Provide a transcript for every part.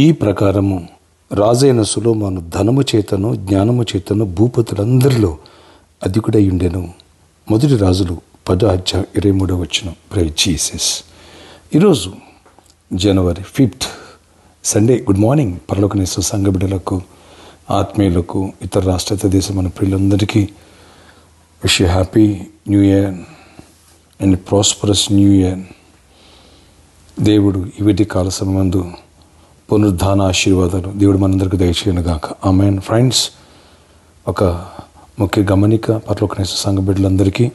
ఈ ప్రకారము రాజైన సొలొమోను ధనము చేతను జ్ఞానము చేతను భూపతులందరిలో అధికుడై ఉండెను. మొదటి రాజులు 10:23. Praise Jesus. ఈరోజు జనవరి 5 సండే. గుడ్ మార్నింగ్ పరలోకనేశ్వర సంఘ బిడ్డలకు, ఆత్మీయులకు, ఇతర రాష్ట్ర దేశం మన ప్రియులందరికీ wish happy new year and prosperous new year. దేవుడు ఇవిటి కాల సమయందు పునరుద్ధాన ఆశీర్వాదాలు దేవుడు మనందరికీ దయచేయనుగాక. ఆమేన్. ఫ్రెండ్స్, ఒక ముఖ్య గమనిక పరలోకనేశ్వర సంఘ బిడ్డలందరికీ,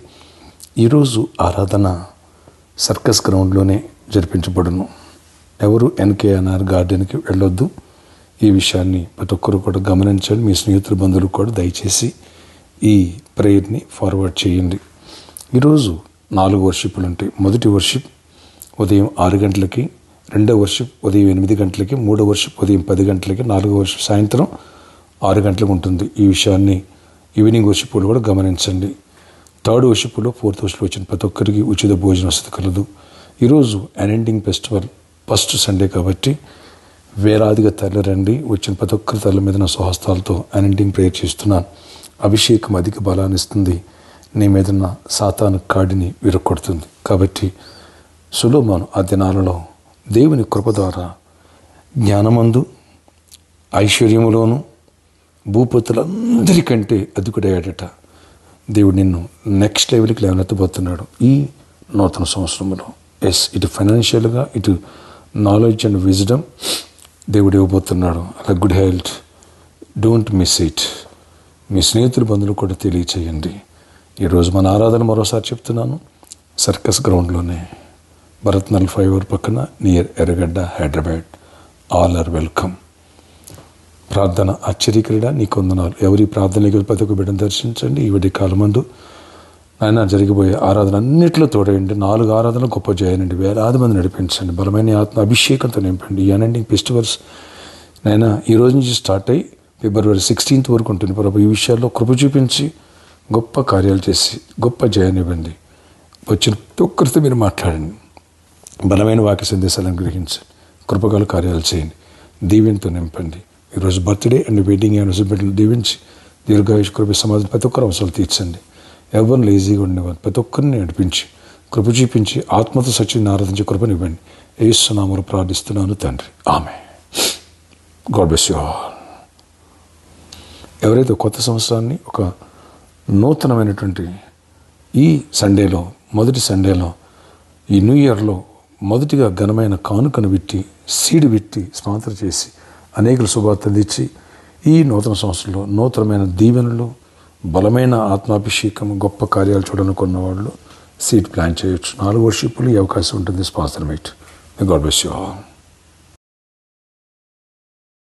ఈరోజు ఆరాధన సర్కస్ గ్రౌండ్లోనే జరిపించబడును. ఎవరు ఎన్కేఎన్ఆర్ గార్డెన్కి వెళ్ళొద్దు. ఈ విషయాన్ని ప్రతి ఒక్కరు కూడా గమనించండి. మీ స్నేహితుల బంధువులు కూడా దయచేసి ఈ ప్రేయర్ని ఫార్వర్డ్ చేయండి. ఈరోజు 4 వర్షిప్లు ఉంటాయి. మొదటి వర్షిప్ ఉదయం 6 గంటలకి, రెండవ వర్షిప్ ఉదయం 8 గంటలకి, మూడవ వర్షిప్ ఉదయం 10 గంటలకి, నాలుగవ వర్షిప్ సాయంత్రం 6 గంటలకు ఉంటుంది. ఈ విషయాన్ని ఈవినింగ్ వర్షిప్లు కూడా గమనించండి. థర్డ్ వర్షిప్లో, ఫోర్త్ వర్షిప్ వచ్చిన ప్రతి ఒక్కరికి ఉచిత భోజన వసతి కలదు. ఈరోజు అన్ఎండింగ్ ఫెస్టివల్ ఫస్ట్ సండే కాబట్టి వేలాదిగా తరలిరండి. వచ్చిన ప్రతి ఒక్కరి తల మీద నా స్వహస్తాలతో అన్ఎండింగ్ ప్రేయర్ చేస్తున్నాను. అభిషేకం అధిక బలాన్ని ఇస్తుంది. నీ మీద ఉన్న సాతాను కాడిని విరగొడుతుంది. కాబట్టి సొలొమోను ఆ దినాలలో దేవుని కృప ద్వారా జ్ఞానమందు, ఐశ్వర్యములోను భూపతులందరికంటే అధికుడయ్యాడట. దేవుడు నిన్ను నెక్స్ట్ లెవెల్కి లేవనెత్తబోతున్నాడు ఈ నూతన సంవత్సరంలో. ఇటు ఫైనాన్షియల్గా, ఇటు నాలెడ్జ్ అండ్ విజ్డమ్ దేవుడు ఇవ్వబోతున్నాడు. అలా good health. Don't miss it. మీ స్నేహితుల బంధువులు కూడా తెలియచేయండి. ఈరోజు మన ఆరాధన మరోసారి చెప్తున్నాను, సర్కస్ గ్రౌండ్లోనే, భరత్నగర్ ఫ్లైఓవర్ పక్కన, near Erragadda, Hyderabad. All are welcome. ప్రార్థన ఆశ్చర్యక్రీడ. నీకు వందనాలు. ఎవరి ప్రార్థనకి ప్రతి ఒక్క బిడ్డను దర్శించండి. ఈ వడ్డీ కాలమందు ఆయన జరిగిపోయే ఆరాధన అన్నింటిలో తోడేయండి. 4 ఆరాధనలు గొప్ప చేయనండి. వేలాది మంది నడిపించండి. బలమైన ఆత్మ అభిషేకంతో నింపండి. ఈ అన్ఎండింగ్ ఫెస్టివల్స్ నైనా ఈ రోజు నుంచి స్టార్ట్ అయ్యి ఫిబ్రవరి 16 వరకు ఉంటుంది. ప్రభు ఈ విషయాల్లో కృప చూపించి గొప్ప కార్యాలు చేసి గొప్ప జయాన్నివ్వండి. వచ్చిన ప్రతి ఒక్కరితో మీరు మాట్లాడండి. బలమైన వాక్య సందేశాలను గ్రహించండి. కృపగల కార్యాలు చేయండి. దీవెనతో నింపండి. ఈరోజు బర్త్డే అండ్ వెడ్డింగ్ యానివర్సరీ బిడ్డలు దీవించి దీర్ఘాయుష్ కృప సమాజం ప్రతి ఒక్కరు అవసరాలు తీర్చండి. ఎవరు లేజీగా ఉండేవారు ప్రతి ఒక్కరిని నడిపించి కృప చూపించి ఆత్మతో సచిని ఆరాధించే కృపనివ్వండి. యేసు నామములో ప్రార్థిస్తున్నాను తండ్రి. ఆమేన్. God bless you all. ఎవరైతే కొత్త సంవత్సరాన్ని ఒక నూతనమైనటువంటి ఈ సండేలో, మొదటి సండేలో, ఈ న్యూ ఇయర్లో మొదటిగా ఘనమైన కానుకను విట్టి, సీడ్ విట్టి స్పాన్సర్ చేసి అనేకులు శుభార్తలు ఇచ్చి ఈ నూతన సంవత్సరంలో నూతనమైన దీవెనలు, బలమైన ఆత్మాభిషేకం, గొప్ప కార్యాలు చూడాలనుకున్న వాళ్ళు సీడ్ ప్లాన్ చేయొచ్చు. 4 వర్షిప్లు ఈ అవకాశం ఉంటుంది. Sponsor meet. God bless you all.